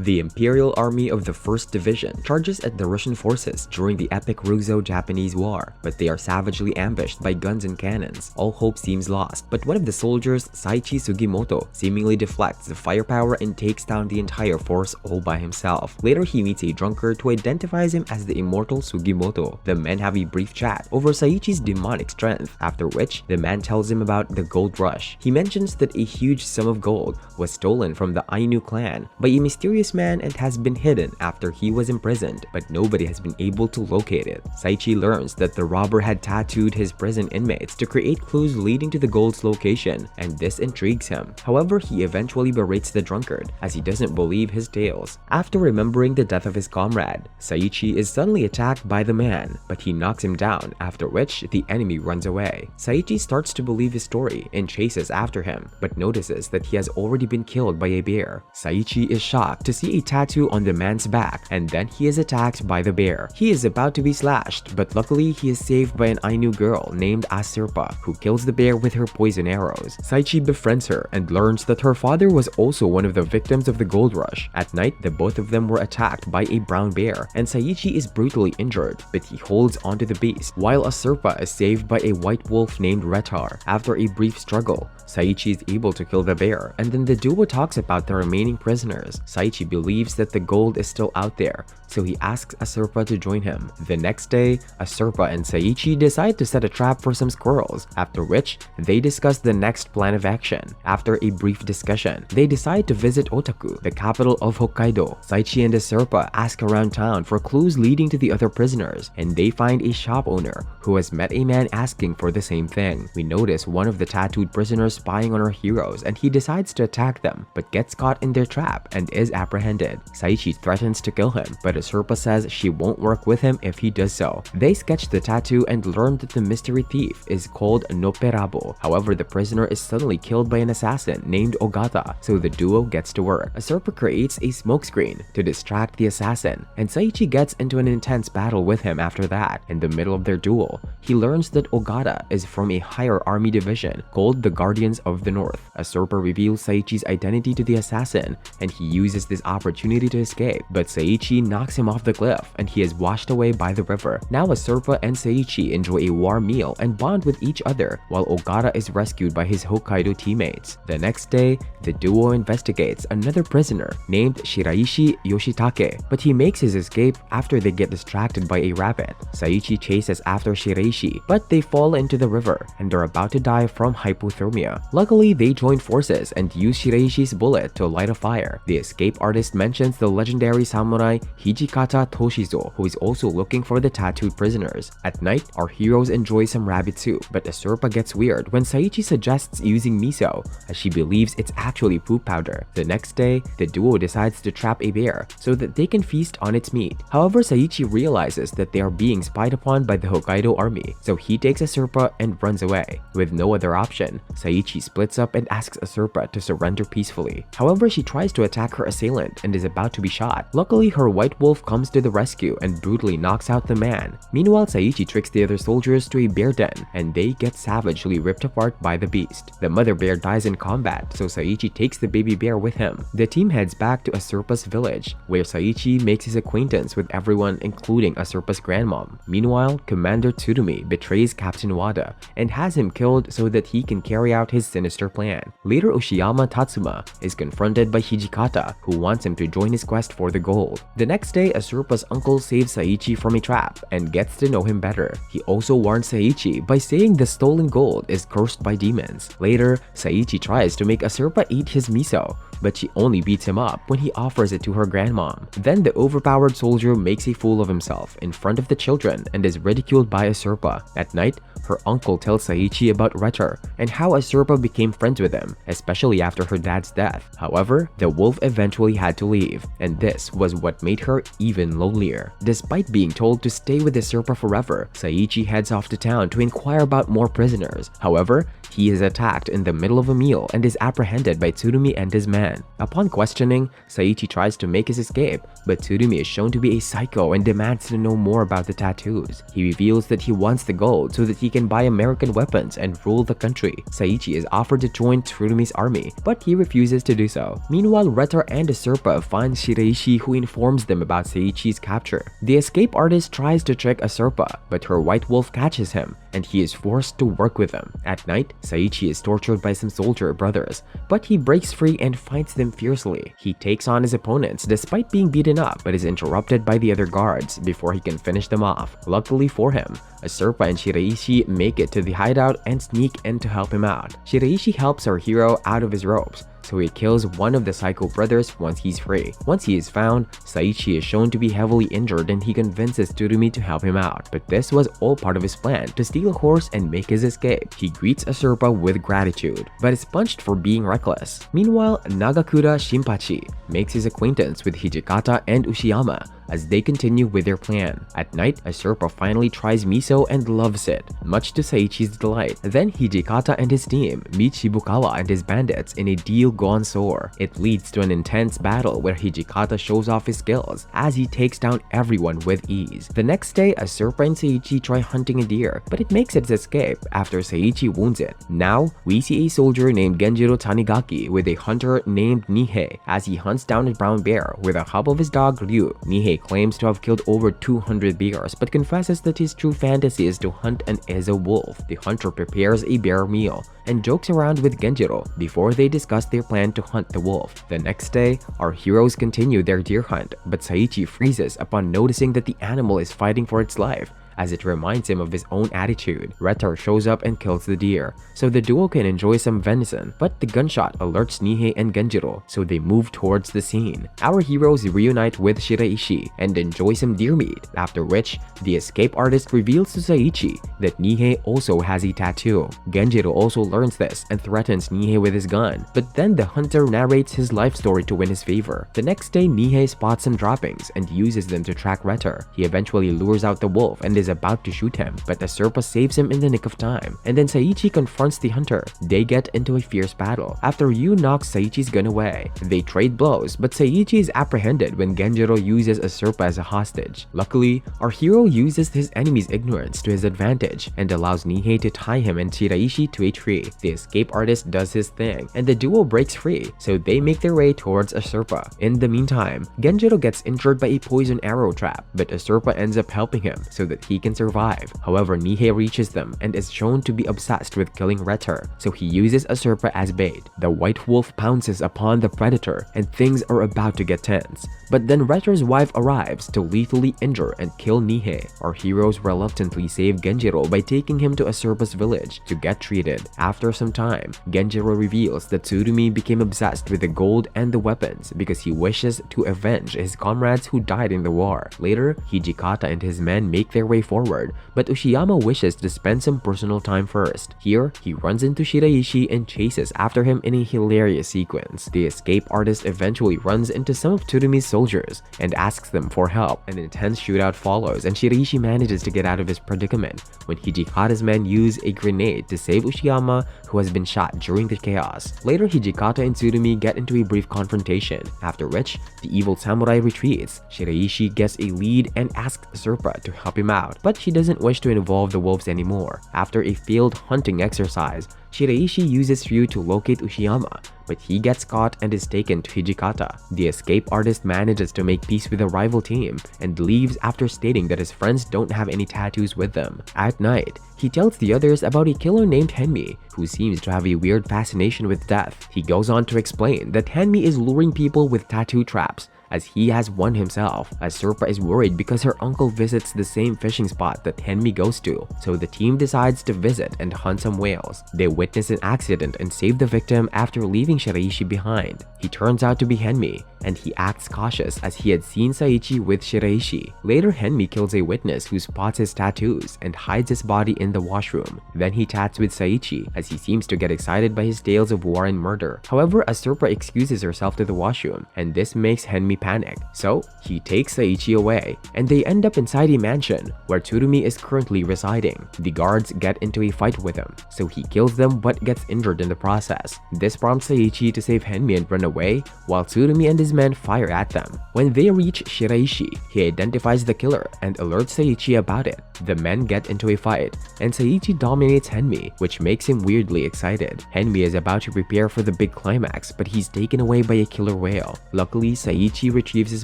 The Imperial Army of the 1st Division charges at the Russian forces during the epic Russo-Japanese War, but they are savagely ambushed by guns and cannons. All hope seems lost, but one of the soldiers, Saichi Sugimoto, seemingly deflects the firepower and takes down the entire force all by himself. Later, he meets a drunkard who identifies him as the Immortal Sugimoto. The men have a brief chat over Saichi's demonic strength, after which the man tells him about the gold rush. He mentions that a huge sum of gold was stolen from the Ainu clan by a mysterious man and has been hidden after he was imprisoned, but nobody has been able to locate it. Saichi learns that the robber had tattooed his prison inmates to create clues leading to the gold's location, and this intrigues him. However, he eventually berates the drunkard as he doesn't believe his tales. After remembering the death of his comrade, Saichi is suddenly attacked by the man, but he knocks him down, after which the enemy runs away. Saichi starts to believe his story and chases after him, but notices that he has already been killed by a bear. Saichi is shocked to see a tattoo on the man's back, and then he is attacked by the bear. He is about to be slashed, but luckily he is saved by an Ainu girl named Aserpa, who kills the bear with her poison arrows. Saichi befriends her and learns that her father was also one of the victims of the gold rush. At night, the both of them were attacked by a brown bear, and Saichi is brutally injured, but he holds onto the beast, while Aserpa is saved by a white wolf named Retar. After a brief struggle, Saichi is able to kill the bear, and then the duo talks about the remaining prisoners. Saichi believes that the gold is still out there, so he asks Aserpa to join him. The next day, Aserpa and Saichi decide to set a trap for some squirrels, after which they discuss the next plan of action. After a brief discussion, they decide to visit Otaku, the capital of Hokkaido. Saichi and Aserpa ask around town for clues leading to the other prisoners, and they find a shop owner who has met a man asking for the same thing. We notice one of the tattooed prisoners spying on our heroes, and he decides to attack them, but gets caught in their trap and is apprehended. Saichi threatens to kill him, but Aserpa says she won't work with him if he does so. They sketch the tattoo and learn that the mystery thief is called Noperabo. However, the prisoner is suddenly killed by an assassin named Ogata, so the duo gets to work. Aserpa creates a smokescreen to distract the assassin, and Saichi gets into an intense battle with him after that. In the middle of their duel, he learns that Ogata is from a higher army division called the Guardians of the North. Aserpa reveals Saichi's identity to the assassin, and he uses this opportunity to escape, but Saichi knocks him off the cliff and he is washed away by the river. Now Aserpa and Saichi enjoy a warm meal and bond with each other, while Ogata is rescued by his Hokkaido teammates. The next day, the duo investigates another prisoner named Shiraishi Yoshitake, but he makes his escape after they get distracted by a rabbit. Saichi chases after Shiraishi, but they fall into the river and are about to die from hypothermia. Luckily, they join forces and use Shiraishi's bullet to light a fire. The escape artist mentions the legendary samurai Hijikata Toshizo, who is also looking for the tattooed prisoners. At night, our heroes enjoy some rabbit soup, but Aserpa gets weird when Saichi suggests using miso, as she believes it's actually poop powder. The next day, the duo decides to trap a bear so that they can feast on its meat. However, Saichi realizes that they are being spied upon by the Hokkaido army, so he takes Aserpa and runs away. With no other option, Saichi splits up and asks Aserpa to surrender peacefully. However, she tries to attack her assailant and is about to be shot. Luckily, her white wolf comes to the rescue and brutally knocks out the man. Meanwhile, Saichi tricks the other soldiers to a bear den, and they get savagely ripped apart by the beast. The mother bear dies in combat, so Saichi takes the baby bear with him. The team heads back to Aserpa's village, where Saichi makes his acquaintance with everyone, including Aserpa's grandmom. Meanwhile, Commander Tsurumi betrays Captain Wada and has him killed so that he can carry out his sinister plan. Later, Ushiyama Tatsuma is confronted by Hijikata, who wants him to join his quest for the gold. The next day, Aserpa's uncle saves Saichi from a trap and gets to know him better. He also warns Saichi by saying the stolen gold is cursed by demons. Later, Saichi tries to make Aserpa eat his miso, but she only beats him up when he offers it to her grandmom. Then the overpowered soldier makes a fool of himself in front of the children and is ridiculed by Aserpa. At night, her uncle tells Saichi about Retar and how Aserpa became friends with him, especially after her dad's death. However, the wolf eventually had had to leave, and this was what made her even lonelier. Despite being told to stay with the Serpa forever, Saichi heads off to town to inquire about more prisoners. However, he is attacked in the middle of a meal and is apprehended by Tsurumi and his man. Upon questioning, Saichi tries to make his escape, but Tsurumi is shown to be a psycho and demands to know more about the tattoos. He reveals that he wants the gold so that he can buy American weapons and rule the country. Saichi is offered to join Tsurumi's army, but he refuses to do so. Meanwhile, Retter and the Serpa find Shiraishi, who informs them about Saichi's capture. The escape artist tries to trick a Serpa, but her white wolf catches him, and he is forced to work with them. At night, Saichi is tortured by some soldier brothers, but he breaks free and fights them fiercely. He takes on his opponents despite being beaten up, but is interrupted by the other guards before he can finish them off. Luckily for him, a Serpa and Shiraishi make it to the hideout and sneak in to help him out. Shiraishi helps our hero out of his ropes, so he kills one of the psycho brothers once he's free. Once he is found, Saichi is shown to be heavily injured and he convinces Tsurumi to help him out. But this was all part of his plan to steal a horse and make his escape. He greets a Serpa with gratitude, but is punched for being reckless. Meanwhile, Nagakura Shinpachi makes his acquaintance with Hijikata and Ushiyama as they continue with their plan. At night, a Serpa finally tries miso and loves it, much to Saichi's delight. Then Hijikata and his team meet Shibukawa and his bandits in a deal gone sour. It leads to an intense battle where Hijikata shows off his skills as he takes down everyone with ease. The next day, a Serpa and Saichi try hunting a deer, but it makes its escape after Saichi wounds it. Now, we see a soldier named Genjiro Tanigaki with a hunter named Nihei as he hunts down a brown bear with the help of his dog Ryu. Nihei claims to have killed over 200 bears but confesses that his true fantasy is to hunt an Ezo wolf. The hunter prepares a bear meal and jokes around with Genjiro before they discuss their plan to hunt the wolf. The next day, our heroes continue their deer hunt, but Saichi freezes upon noticing that the animal is fighting for its life, as it reminds him of his own attitude. Retter shows up and kills the deer, so the duo can enjoy some venison, but the gunshot alerts Nihei and Genjiro, so they move towards the scene. Our heroes reunite with Shiraishi and enjoy some deer meat, after which the escape artist reveals to Saichi that Nihei also has a tattoo. Genjiro also learns this and threatens Nihei with his gun, but then the hunter narrates his life story to win his favor. The next day, Nihei spots some droppings and uses them to track Retter. He eventually lures out the wolf and is about to shoot him, but the Serpa saves him in the nick of time, and then Saichi confronts the hunter. They get into a fierce battle. After Ryu knocks Saichi's gun away, they trade blows, but Saichi is apprehended when Genjiro uses a Serpa as a hostage. Luckily, our hero uses his enemy's ignorance to his advantage and allows Nihei to tie him and Shiraishi to a tree. The escape artist does his thing, and the duo breaks free, so they make their way towards a Serpa. In the meantime, Genjiro gets injured by a poison arrow trap, but a Serpa ends up helping him so that he can survive. However, Nihei reaches them and is shown to be obsessed with killing Retter, so he uses a Serpa as bait. The white wolf pounces upon the predator and things are about to get tense. But then Retter's wife arrives to lethally injure and kill Nihei. Our heroes reluctantly save Genjiro by taking him to a Serpa's village to get treated. After some time, Genjiro reveals that Tsurumi became obsessed with the gold and the weapons because he wishes to avenge his comrades who died in the war. Later, Hijikata and his men make their way forward, but Ushiyama wishes to spend some personal time first. Here, he runs into Shiraishi and chases after him in a hilarious sequence. The escape artist eventually runs into some of Tsurumi's soldiers and asks them for help. An intense shootout follows and Shiraishi manages to get out of his predicament when Hijikata's men use a grenade to save Ushiyama, who has been shot during the chaos. Later, Hijikata and Tsurumi get into a brief confrontation, after which the evil samurai retreats. Shiraishi gets a lead and asks Serpa to help him out, but she doesn't wish to involve the wolves anymore. After a failed hunting exercise, Shiraishi uses Ryu to locate Ushiyama, but he gets caught and is taken to Hijikata. The escape artist manages to make peace with the rival team and leaves after stating that his friends don't have any tattoos with them. At night, he tells the others about a killer named Henmi, who seems to have a weird fascination with death. He goes on to explain that Henmi is luring people with tattoo traps, as he has one himself. As Serpa is worried because her uncle visits the same fishing spot that Henmi goes to, so the team decides to visit and hunt some whales. They witness an accident and save the victim after leaving Shiraishi behind. He turns out to be Henmi, and he acts cautious as he had seen Saichi with Shiraishi. Later, Henmi kills a witness who spots his tattoos and hides his body in the washroom. Then he chats with Saichi as he seems to get excited by his tales of war and murder. However, Asurpa excuses herself to the washroom, and this makes Henmi panic. So, he takes Saichi away, and they end up inside a mansion where Tsurumi is currently residing. The guards get into a fight with him, so he kills them but gets injured in the process. This prompts Saichi to save Henmi and run away, while Tsurumi and his men fire at them. When they reach Shiraishi, he identifies the killer and alerts Saichi about it. The men get into a fight, and Saichi dominates Henmi, which makes him weirdly excited. Henmi is about to prepare for the big climax, but he's taken away by a killer whale. Luckily, Saichi retrieves his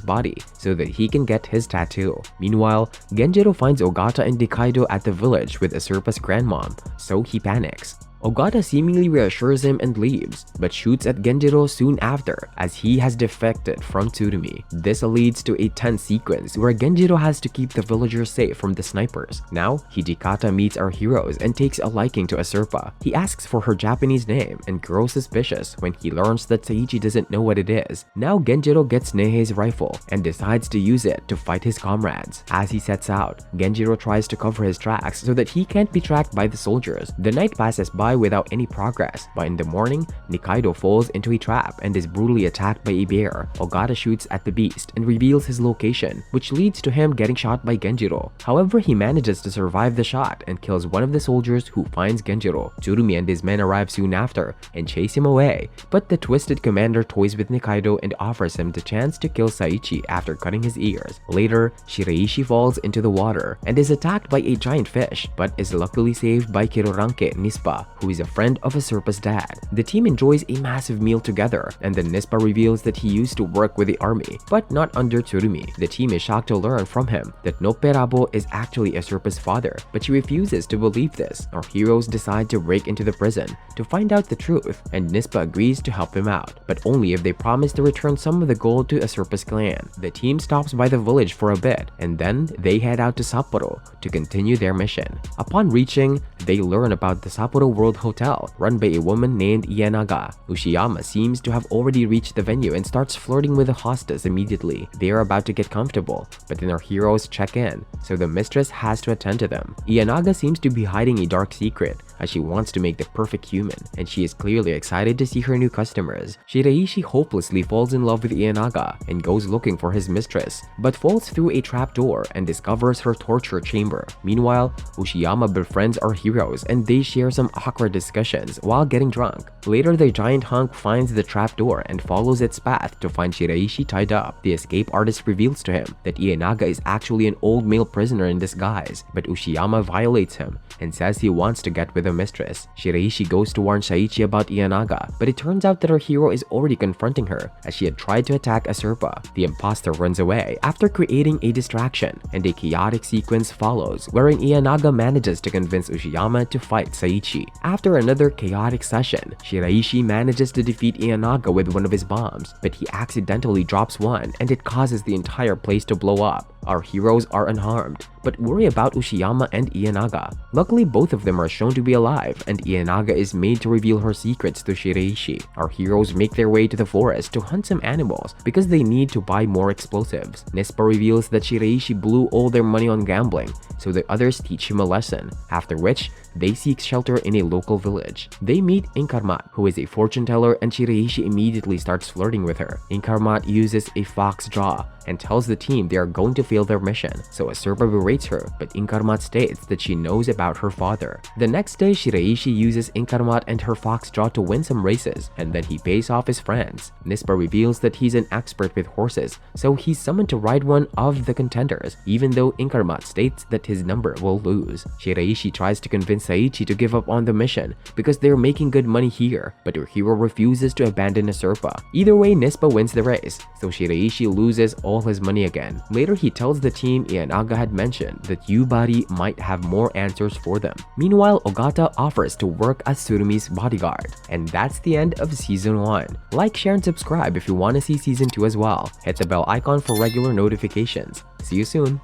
body so that he can get his tattoo. Meanwhile, Genjiro finds Ogata and Nikaido at the village with Asurpa's grandmom, so he panics. Ogata seemingly reassures him and leaves, but shoots at Genjiro soon after as he has defected from Tsurumi. This leads to a tense sequence where Genjiro has to keep the villagers safe from the snipers. Now, Hijikata meets our heroes and takes a liking to Asurpa. He asks for her Japanese name and grows suspicious when he learns that Saichi doesn't know what it is. Now Genjiro gets Nehei's rifle and decides to use it to fight his comrades. As he sets out, Genjiro tries to cover his tracks so that he can't be tracked by the soldiers. The night passes by without any progress, but in the morning, Nikaido falls into a trap and is brutally attacked by a bear. Ogata shoots at the beast and reveals his location, which leads to him getting shot by Genjiro. However, he manages to survive the shot and kills one of the soldiers who finds Genjiro. Tsurumi and his men arrive soon after and chase him away, but the twisted commander toys with Nikaido and offers him the chance to kill Saichi after cutting his ears. Later, Shiraishi falls into the water and is attacked by a giant fish, but is luckily saved by Kiroranke Nispa, who is a friend of Asurpa's dad. The team enjoys a massive meal together, and then Nispa reveals that he used to work with the army, but not under Tsurumi. The team is shocked to learn from him that Nopperabo is actually Asurpa's father, but she refuses to believe this. Our heroes decide to break into the prison to find out the truth, and Nispa agrees to help him out, but only if they promise to return some of the gold to Asurpa's clan. The team stops by the village for a bit, and then they head out to Sapporo to continue their mission. Upon reaching, they learn about the Sapporo World Hotel, run by a woman named Ienaga. Ushiyama seems to have already reached the venue and starts flirting with the hostess immediately. They are about to get comfortable, but then our heroes check in, so the mistress has to attend to them. Ienaga seems to be hiding a dark secret, as she wants to make the perfect human, and she is clearly excited to see her new customers. Shiraishi hopelessly falls in love with Ienaga and goes looking for his mistress, but falls through a trapdoor and discovers her torture chamber. Meanwhile, Ushiyama befriends our heroes and they share some awkward discussions while getting drunk. Later, the giant hunk finds the trapdoor and follows its path to find Shiraishi tied up. The escape artist reveals to him that Ienaga is actually an old male prisoner in disguise, but Ushiyama violates him and says he wants to get with a mistress. Shiraishi goes to warn Saichi about Ienaga, but it turns out that our hero is already confronting her as she had tried to attack Asurpa. The imposter runs away after creating a distraction, and a chaotic sequence follows wherein Ienaga manages to convince Ushiyama to fight Saichi. After another chaotic session, Shiraishi manages to defeat Ienaga with one of his bombs, but he accidentally drops one and it causes the entire place to blow up. Our heroes are unharmed, but worry about Ushiyama and Ienaga. Luckily, both of them are shown to be alive, and Ienaga is made to reveal her secrets to Shiraishi. Our heroes make their way to the forest to hunt some animals because they need to buy more explosives. Nispa reveals that Shiraishi blew all their money on gambling, so the others teach him a lesson, after which they seek shelter in a local village. They meet Inkarmat, who is a fortune teller, and Shiraishi immediately starts flirting with her. Inkarmat uses a fox jaw and tells the team they are going to fail their mission, so Asurpa berates her, but Inkarmat states that she knows about her father. The next day, Shiraishi uses Inkarmat and her fox jaw to win some races, and then he pays off his friends. Nispa reveals that he's an expert with horses, so he's summoned to ride one of the contenders, even though Inkarmat states that his number will lose. Shiraishi tries to convince Saichi to give up on the mission because they're making good money here, but her hero refuses to abandon Asurpa. Either way, Nispa wins the race, so Shiraishi loses all his money again. Later, he tells the team Ienaga had mentioned that Yubari might have more answers for them. Meanwhile, Ogata offers to work as Tsurumi's bodyguard. And that's the end of Season 1. Like, share, and subscribe if you want to see Season 2 as well. Hit the bell icon for regular notifications. See you soon!